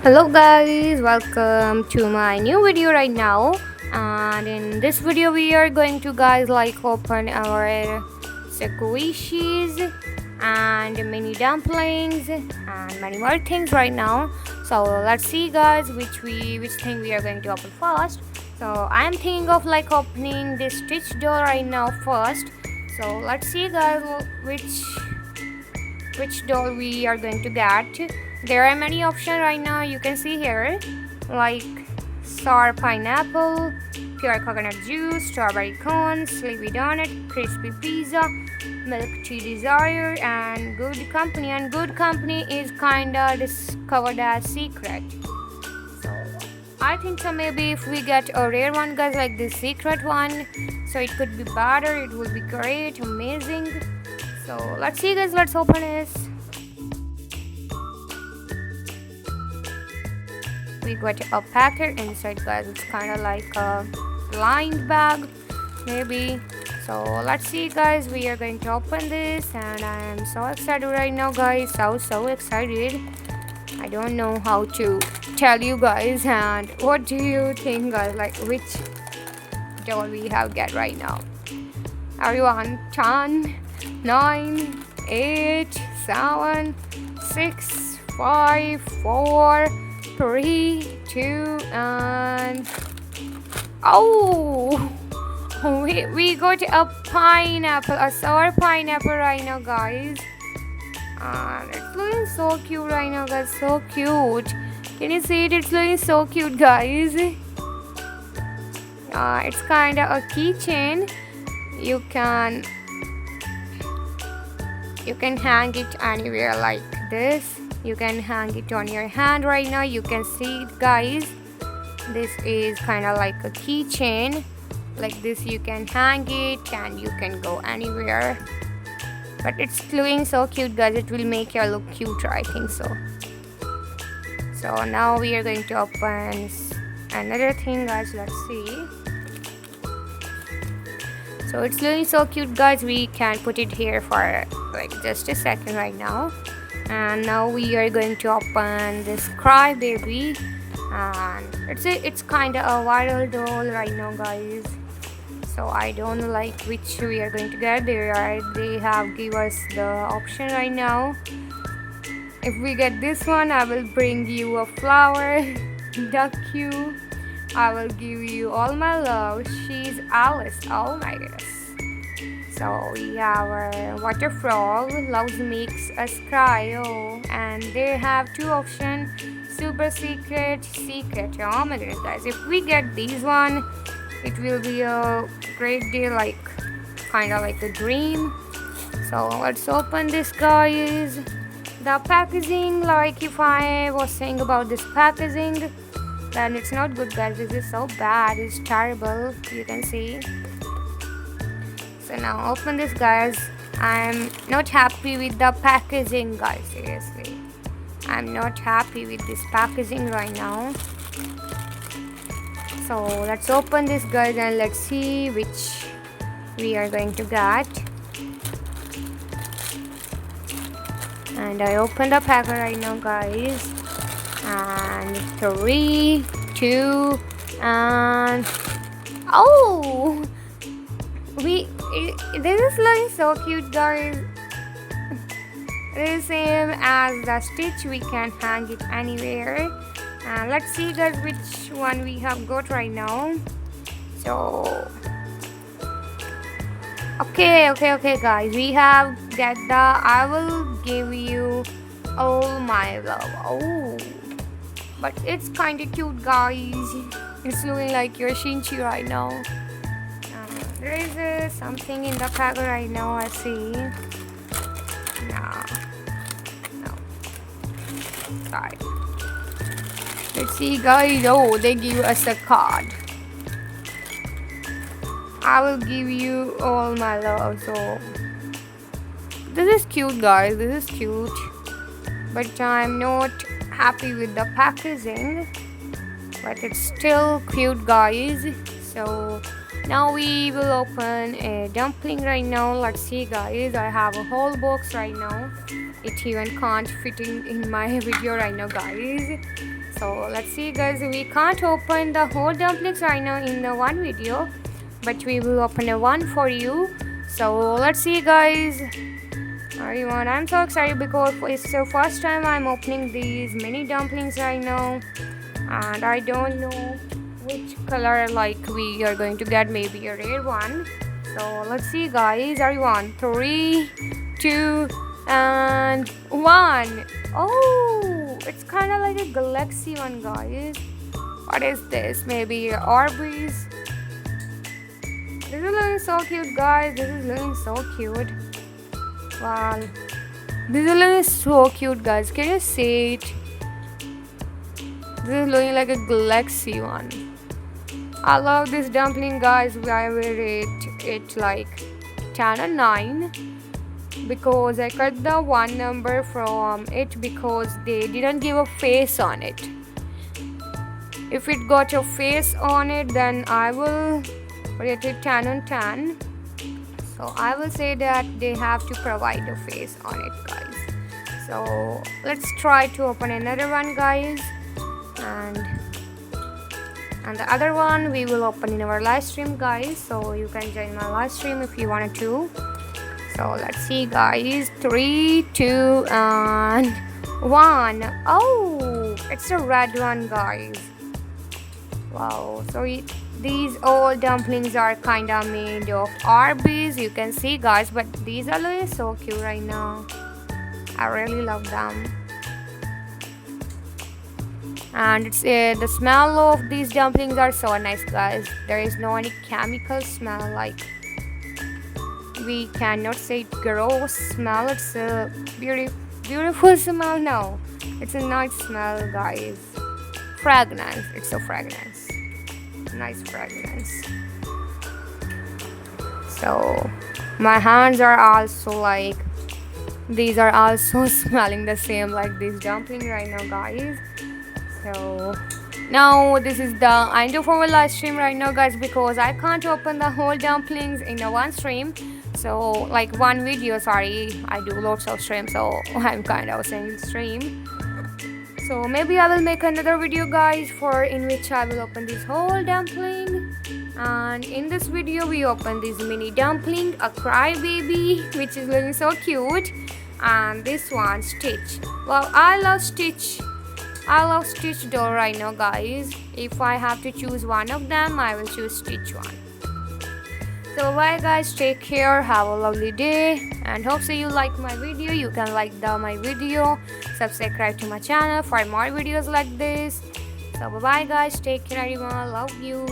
Hello guys, welcome to my new video right now. And in this video we are going to open our squishies and mini dumplings and many more things right now. So let's see guys which thing we are going to open first. So I am thinking of opening this Stitch doll right now first. So let's see guys which doll we are going to get. There are many options right now, you can see here, like sour pineapple, pure coconut juice, strawberry cone, sleepy donut, crispy pizza, milk tea desire, and good company. And good company is kinda discovered as secret. So I think so maybe if we get a rare one guys, like this secret one, so it could be better, it will be great, amazing. So let's see guys, let's open this. We got a packet inside guys, it's kind of like a lined bag maybe. So let's see guys, we are going to open this and I am so excited right now guys, so excited. I don't know how to tell you guys. And what do you think guys, like which doll we have get right now? Everyone, 10, 9, 8, 7, 6, 5, 4, 3, 2, and oh, we got a pineapple, a sour pineapple right now guys, and it's looking so cute right now guys, so cute. Can you see it? It's looking so cute guys. It's kind of a keychain. You can hang it anywhere like this. You can hang it on your hand right now. You can see it guys, this is kind of like a keychain like this. You can hang it and you can go anywhere, but it's looking so cute guys, it will make you look cuter, I think so. So now we are going to open another thing guys, let's see. So it's looking so cute guys, we can put it here for like just a second right now. And now we are going to open this Crybaby, and it's kind of a viral doll right now guys. So I don't know like which we are going to get. They have give us the option right now. If we get this one, I will bring you a flower, duck you, I will give you all my love, she's Alice. Oh my goodness. So we have our water frog, loves makes us cry. Oh, and they have two options, super secret, secret. Oh my goodness guys, if we get these one, it will be a great day, like kind of like a dream. So let's open this guys. The packaging, like if I was saying about this packaging, then it's not good guys, this is so bad, it's terrible, you can see. So now open this guys. I'm not happy with the packaging guys, seriously. I'm not happy with this packaging right now. So let's open this guys and let's see which we are going to get. And I opened the packet right now guys. And 3, 2, and oh! This is looking so cute guys. It is same as the Stitch, we can hang it anywhere. And let's see guys which one we have got right now. So okay guys, we have get the I will give you all my love. Oh, but it's kind of cute guys, it's looking like your Shinchi right now. There is something in the packet right now, I see. No, sorry. Let's see guys. Oh, they give us a card. I will give you all my love. So this is cute guys, this is cute, but I'm not happy with the packaging, but it's still cute guys. So Now we will open a dumpling right now. Let's see guys, I have a whole box right now. It even can't fit in my video right now guys. So let's see guys, we can't open the whole dumplings right now in the one video, but we will open a one for you. So let's see guys. Everyone, I'm so excited because it's the first time I'm opening these mini dumplings right now, and I don't know which color like we are going to get, maybe a rare one. So let's see guys. Everyone, 3, 2 and 1. Oh, it's kind of like a galaxy one guys. What is this? Maybe Orbeez. This is looking so cute guys. This is looking so cute. Wow, this is looking so cute guys. Can you see it? This is looking like a galaxy one. I love this dumpling guys. I will rate it like 10 or 9 because I cut the one number from it because they didn't give a face on it. If it got a face on it, then I will rate it 10 on 10. So I will say that they have to provide a face on it guys. So let's try to open another one guys, and the other one we will open in our live stream guys. So you can join my live stream if you wanted to. So let's see guys, 3, 2 and 1. Oh, it's a red one guys. Wow, so these old dumplings are kind of made of Orbeez, you can see guys, but these are really so cute right now. I really love them. And it's the smell of these dumplings are so nice guys. There is no any chemical smell, like we cannot say gross smell. It's a beautiful smell. No, it's a nice smell guys. Fragrance, it's a fragrance, nice fragrance. So my hands are also like, these are also smelling the same like this dumpling right now guys. So now this is the end of our live stream right now guys, because I can't open the whole dumplings in the one stream. So like one video, sorry, I do lots of streams, so I'm kind of saying stream. So maybe I will make another video guys in which I will open this whole dumpling. And in this video we open this mini dumpling, a Crybaby, which is looking so cute, and this one Stitch. Well, I love Stitch doll right now guys. If I have to choose one of them, I will choose Stitch one. So bye guys, take care, have a lovely day, and hope so you like my video. You can like my video, subscribe to my channel for more videos like this. So bye bye guys, take care everyone, love you.